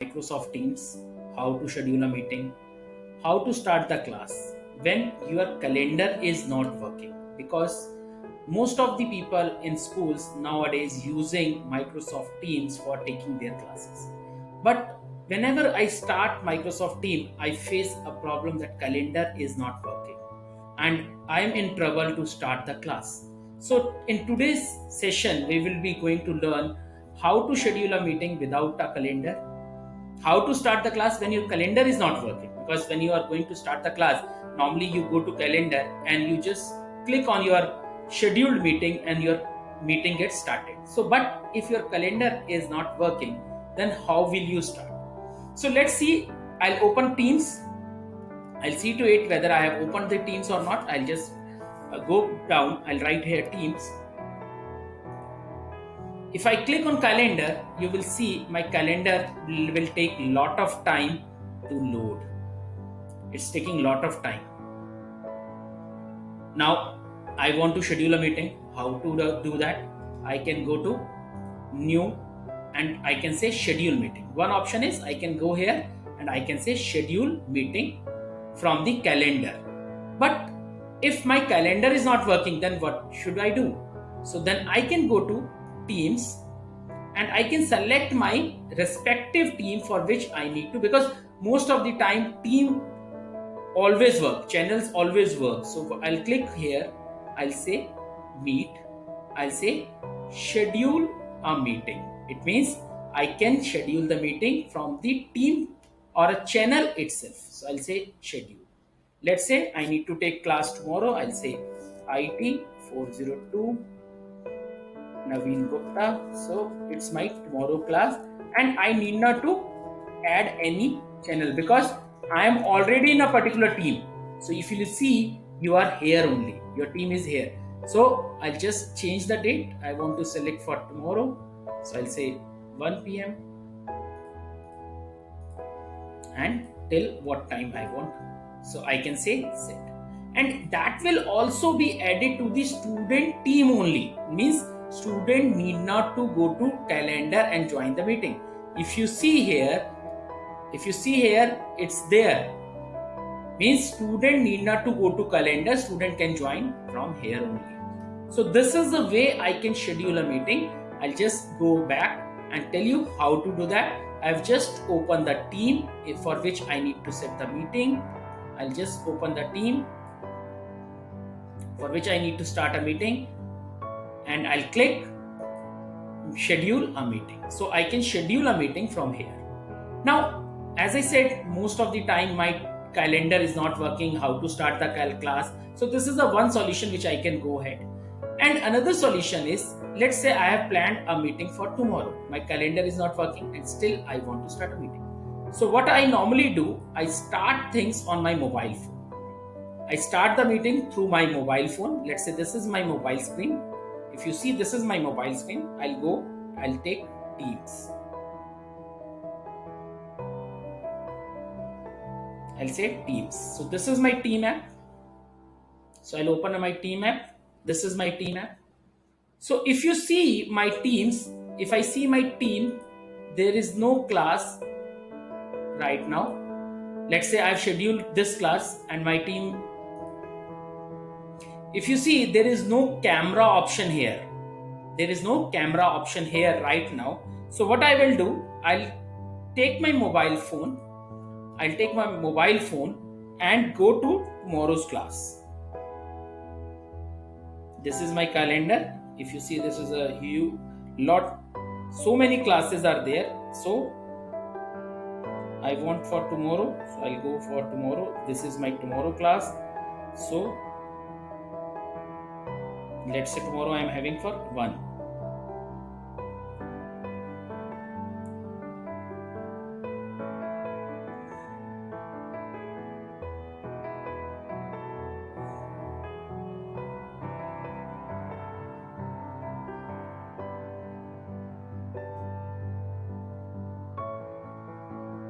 Microsoft Teams, how to schedule a meeting, how to start the class when your calendar is not working, because most of the people in schools nowadays using Microsoft Teams for taking their classes. But whenever I start Microsoft Team, I face a problem that calendar is not working and I am in trouble to start the class. So in today's session, we will be going to learn how to schedule a meeting without a calendar, how to start the class when your calendar is not working, because when you are going to start the class, normally you go to calendar and you just click on your scheduled meeting and your meeting gets started. So but if your calendar is not working, then how will you start? So let's see. I'll open Teams. I'll see to it whether I have opened the Teams or not. I'll just go down. I'll write here Teams. If I click on calendar, you will see my calendar will take lot of time to load. It's taking lot of time. Now I want to schedule a meeting. How to do that? I can go to new and I can say schedule meeting. One option is I can go here and I can say schedule meeting from the calendar. But if my calendar is not working, then what should I do? So then I can go to Teams and I can select my respective team for which I need to, because most of the time team always work, channels always work. So I'll click here, I'll say meet, I'll say schedule a meeting. It means I can schedule the meeting from the team or a channel itself. So I'll say schedule. Let's say I need to take class tomorrow. I'll say IT 402 Naveen Gupta. So it's my tomorrow class and I need not to add any channel because I am already in a particular team. So if you see, you are here only, your team is here. So I'll just change the date. I want to select for tomorrow. So I'll say 1 p.m. and till what time I want. So I can say set. And that will also be added to the student team only. Means student need not to go to calendar and join the meeting. If you see here, it's there. Means student need not to go to calendar, student can join from here only. So this is the way I can schedule a meeting. I'll just go back and tell you how to do that. I've just opened the team for which I need to set the meeting. I'll just open the team for which I need to start a meeting and I'll click schedule a meeting. So I can schedule a meeting from here. Now, as I said, most of the time my calendar is not working, how to start the class. So this is the one solution which I can go ahead. And another solution is, let's say I have planned a meeting for tomorrow. My calendar is not working and still I want to start a meeting. So what I normally do, I start things on my mobile phone. I start the meeting through my mobile phone. Let's say this is my mobile screen. If you see, this is my mobile screen. I'll take Teams. I'll say Teams. So this is my team app. So I'll open my team app. This is my team app. So if you see my teams, if I see my team, there is no class right now. Let's say I've scheduled this class and my team. If you see, there is no camera option here. There is no camera option here right now. So what I will do, I'll take my mobile phone. I'll take my mobile phone and go to tomorrow's class. This is my calendar. If you see, this is a huge lot. So many classes are there. So I want for tomorrow. So I'll go for tomorrow. This is my tomorrow class. So let's say tomorrow I am having for 1.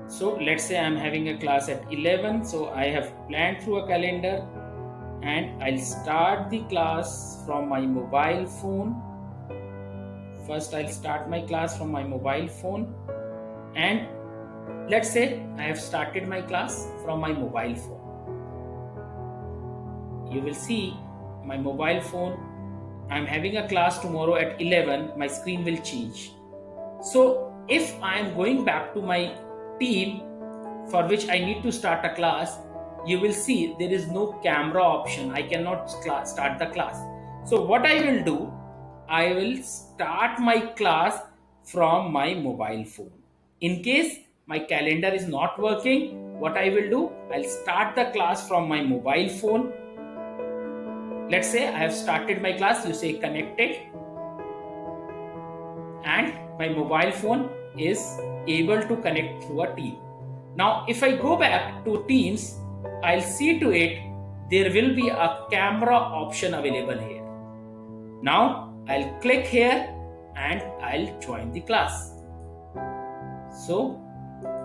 So let's say I'm having a class at 11. So I have planned through a calendar and I'll start the class from my mobile phone. First I'll start my class from my mobile phone and Let's say I have started my class from my mobile phone. You will see my mobile phone. I'm having a class tomorrow at 11. My screen will change. So if I am going back to my team for which I need to start a class, you will see there is no camera option. I cannot start the class. So what I will do, I will start my class from my mobile phone. In case my calendar is not working, what I will do, I'll start the class from my mobile phone. Let's say I have started my class, you say connected, and my mobile phone is able to connect through a team. Now if I go back to Teams, I'll see to it there will be a camera option available here. Now I'll click here and I'll join the class. So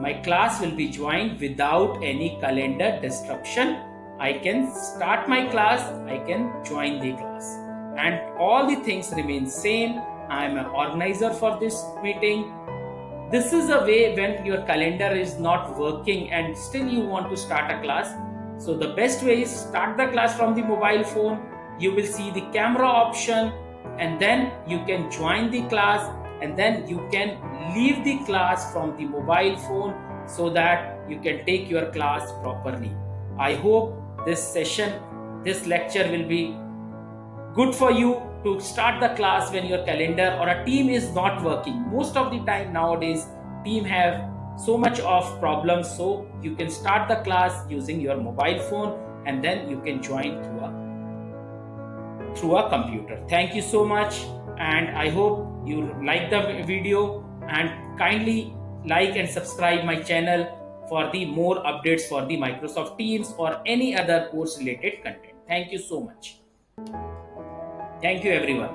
my class will be joined without any calendar disruption. I can start my class, I can join the class, and all the things remain same. I am an organizer for this meeting. This is a way when your calendar is not working and still you want to start a class. So the best way is start the class from the mobile phone. You will see the camera option, and then you can join the class, and then you can leave the class from the mobile phone so that you can take your class properly. I hope this lecture will be good for you to start the class when your calendar or a team is not working. Most of the time nowadays team have so much of problems, so you can start the class using your mobile phone and then you can join through a computer. Thank you so much, and I hope you like the video, and kindly like and subscribe my channel for the more updates for the Microsoft Teams or any other course related content. Thank you so much. Thank you everyone.